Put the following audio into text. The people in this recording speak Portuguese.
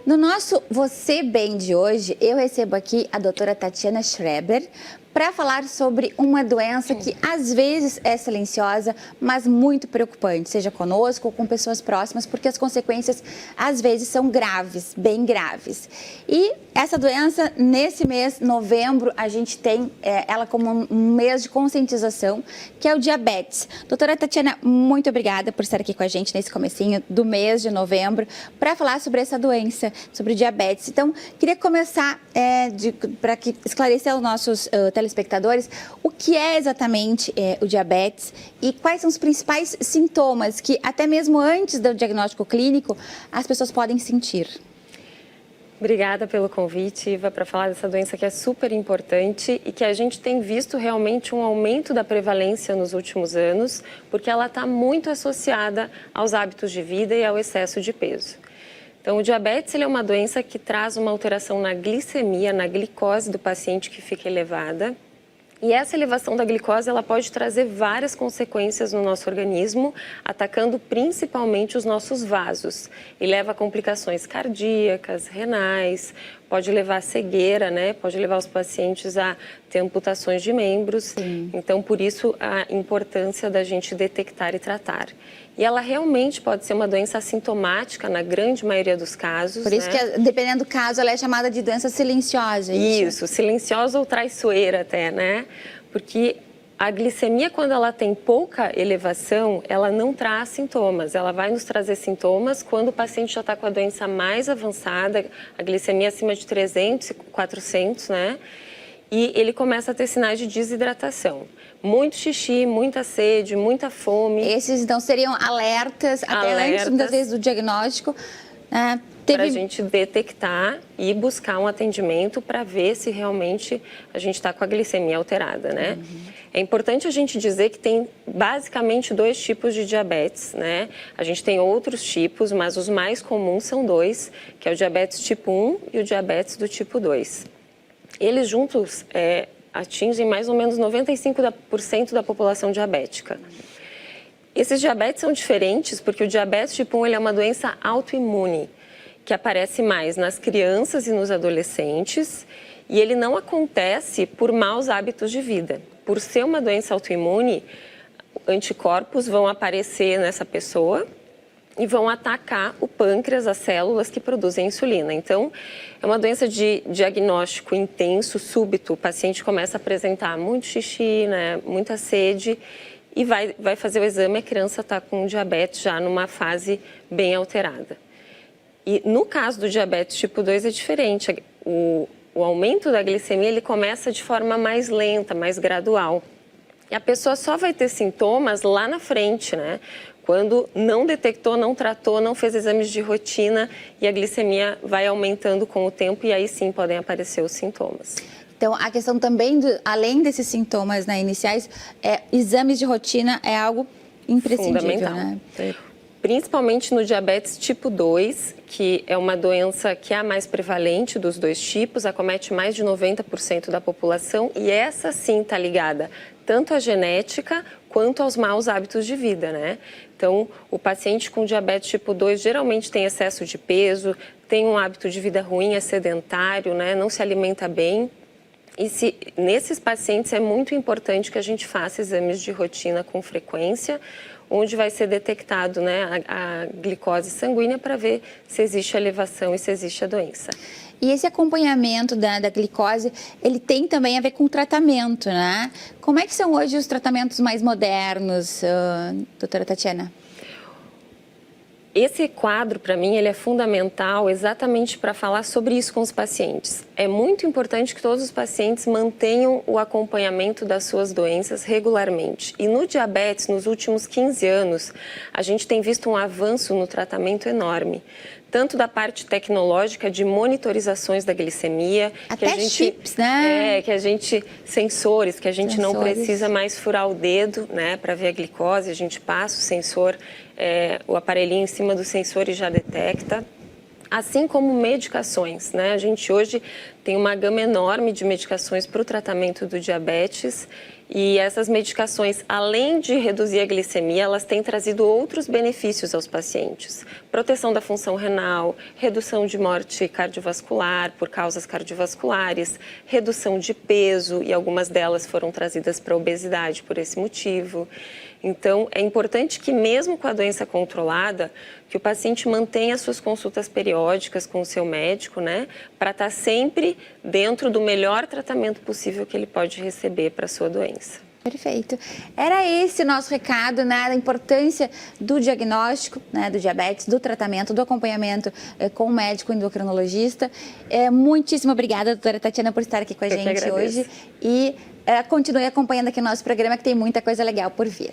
No nosso Você Bem de hoje, eu recebo aqui a doutora Tatiana Schreber para falar sobre uma doença que às vezes é silenciosa, mas muito preocupante, seja conosco ou com pessoas próximas, porque as consequências às vezes são graves, bem graves. E essa doença, nesse mês, novembro, a gente tem ela como um mês de conscientização, que é o diabetes. Doutora Tatiana, muito obrigada por estar aqui com a gente nesse comecinho do mês de novembro, para falar sobre essa doença, sobre o diabetes. Então, queria começar para esclarecer aos nossos telespectadores o que é exatamente o diabetes e quais são os principais sintomas que, até mesmo antes do diagnóstico clínico, as pessoas podem sentir. Obrigada pelo convite, Iva, para falar dessa doença que é super importante e que a gente tem visto realmente um aumento da prevalência nos últimos anos, porque ela está muito associada aos hábitos de vida e ao excesso de peso. Então, o diabetes ele é uma doença que traz uma alteração na glicemia, na glicose do paciente que fica elevada. E essa elevação da glicose ela pode trazer várias consequências no nosso organismo, atacando principalmente os nossos vasos. E leva a complicações cardíacas, renais, pode levar a cegueira, né? Pode levar os pacientes a ter amputações de membros. Sim. Então, por isso, a importância da gente detectar e tratar. E ela realmente pode ser uma doença assintomática na grande maioria dos casos. Por isso, né? Que, dependendo do caso, ela é chamada de doença silenciosa. Isso, silenciosa ou traiçoeira até, né? Porque a glicemia, quando ela tem pouca elevação, ela não traz sintomas. Ela vai nos trazer sintomas quando o paciente já está com a doença mais avançada, a glicemia acima de 300, 400, né? E ele começa a ter sinais de desidratação. Muito xixi, muita sede, muita fome. Esses, então, seriam alertas, até antes, muitas vezes, do diagnóstico. Para a gente detectar e buscar um atendimento para ver se realmente a gente está com a glicemia alterada, né? É importante a gente dizer que tem basicamente dois tipos de diabetes, né? A gente tem outros tipos, mas os mais comuns são dois, que é o diabetes tipo 1 e o diabetes do tipo 2. Eles juntos atingem mais ou menos 95% da população diabética. Esses diabetes são diferentes porque o diabetes tipo 1 ele é uma doença autoimune, que aparece mais nas crianças e nos adolescentes, e ele não acontece por maus hábitos de vida. Por ser uma doença autoimune, anticorpos vão aparecer nessa pessoa e vão atacar o pâncreas, as células que produzem insulina. Então, é uma doença de diagnóstico intenso, súbito. O paciente começa a apresentar muito xixi, né, muita sede, e vai fazer o exame, a criança está com diabetes já numa fase bem alterada. E no caso do diabetes tipo 2 é diferente. O aumento da glicemia ele começa de forma mais lenta, mais gradual. E a pessoa só vai ter sintomas lá na frente, né? Quando não detectou, não tratou, não fez exames de rotina e a glicemia vai aumentando com o tempo e aí sim podem aparecer os sintomas. Então, a questão também, além desses sintomas, né, iniciais, exames de rotina é algo imprescindível, fundamental, né? Principalmente no diabetes tipo 2, que é uma doença que é a mais prevalente dos dois tipos, acomete mais de 90% da população e essa sim está ligada tanto à genética quanto aos maus hábitos de vida, né? Então, o paciente com diabetes tipo 2 geralmente tem excesso de peso, tem um hábito de vida ruim, é sedentário, né? Não se alimenta bem. E nesses pacientes é muito importante que a gente faça exames de rotina com frequência, onde vai ser detectado, né, a glicose sanguínea para ver se existe elevação e se existe a doença. E esse acompanhamento da glicose, ele tem também a ver com o tratamento, né? Como é que são hoje os tratamentos mais modernos, doutora Tatiana? Esse quadro, para mim, ele é fundamental exatamente para falar sobre isso com os pacientes. É muito importante que todos os pacientes mantenham o acompanhamento das suas doenças regularmente. E no diabetes, nos últimos 15 anos, a gente tem visto um avanço no tratamento enorme. Tanto da parte tecnológica de monitorizações da glicemia, até que a gente, chips, né? Sensores, que a gente não precisa mais furar o dedo, né, para ver a glicose, a gente passa o sensor, o aparelhinho em cima do sensor e já detecta. Assim como medicações, né? A gente hoje tem uma gama enorme de medicações para o tratamento do diabetes E essas medicações, além de reduzir a glicemia, elas têm trazido outros benefícios aos pacientes. Proteção da função renal, redução de morte cardiovascular por causas cardiovasculares, redução de peso, e algumas delas foram trazidas para a obesidade por esse motivo. Então, é importante que mesmo com a doença controlada, que o paciente mantenha suas consultas periódicas com o seu médico, né, para estar sempre dentro do melhor tratamento possível que ele pode receber para a sua doença. Perfeito. Era esse o nosso recado, né, da importância do diagnóstico, né, do diabetes, do tratamento, do acompanhamento com o médico endocrinologista. Muitíssimo obrigada, doutora Tatiana, por estar aqui com a gente hoje. E continue acompanhando aqui o nosso programa, que tem muita coisa legal por vir.